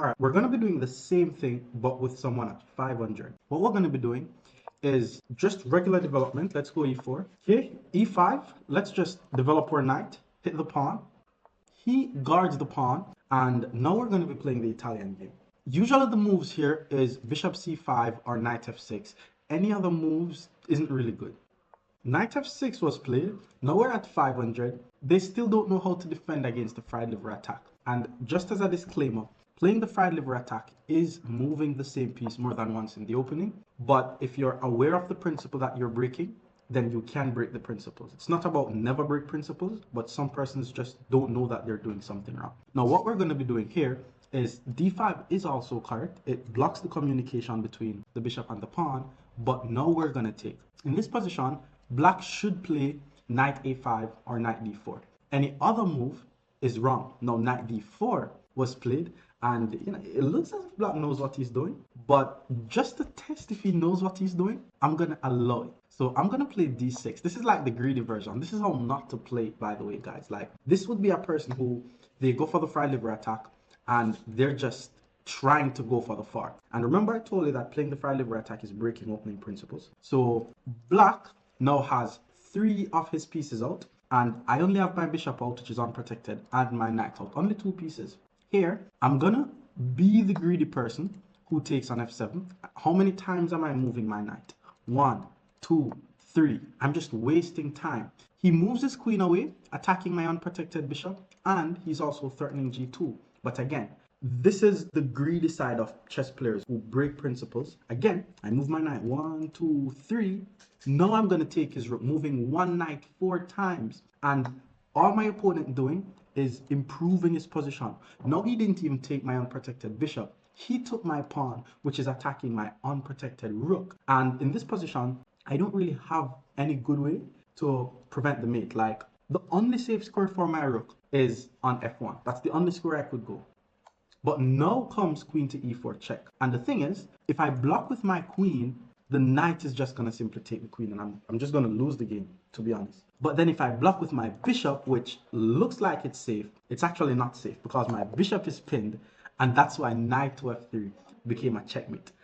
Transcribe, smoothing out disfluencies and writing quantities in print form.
All right, we're going to be doing the same thing, but with someone at 500. What we're going to be doing is just regular development. Let's go e4. Okay, e5. Let's just develop our knight, hit the pawn. He guards the pawn, and now we're going to be playing the Italian game. Usually the moves here is bishop c5 or knight f6. Any other moves isn't really good. Knight f6 was played. Now we're at 500. They still don't know how to defend against the fried liver attack. And just as a disclaimer, playing the fried liver attack is moving the same piece more than once in the opening. But if you're aware of the principle that you're breaking, then you can break the principles. It's not about never break principles, but some persons just don't know that they're doing something wrong. Now, what we're going to be doing here is d5 is also correct. It blocks the communication between the bishop and the pawn, but now we're going to take. In this position, black should play knight a5 or knight d4. Any other move is wrong. Now, knight d4 was played, and it looks as if black knows what he's doing, but just to test if he knows what he's doing, I'm going to allow it. So I'm going to play d6. This is like the greedy version. This is how not to play it, by the way, guys. Like, this would be a person who, they go for the fried liver attack, and they're just trying to go for the fork. And remember I told you that playing the fried liver attack is breaking opening principles. So black now has 3 of his pieces out, and I only have my bishop out, which is unprotected, and my knight out. Only 2 pieces. Here, I'm gonna be the greedy person who takes on f7. How many times am I moving my knight? 1, 2, 3. I'm just wasting time. He moves his queen away, attacking my unprotected bishop, and he's also threatening g2. But again, this is the greedy side of chess players who break principles. Again, I move my knight 1, 2, 3. Now I'm going to take his rook, moving one knight 4 times. And all my opponent doing is improving his position. Now he didn't even take my unprotected bishop. He took my pawn, which is attacking my unprotected rook. And in this position, I don't really have any good way to prevent the mate. Like, the only safe square for my rook is on f1. That's the only square I could go. But now comes queen to e4 check. And the thing is, if I block with my queen, the knight is just going to simply take the queen, and I'm just going to lose the game, to be honest. But then if I block with my bishop, which looks like it's safe, it's actually not safe because my bishop is pinned, and that's why knight to f3 became a checkmate.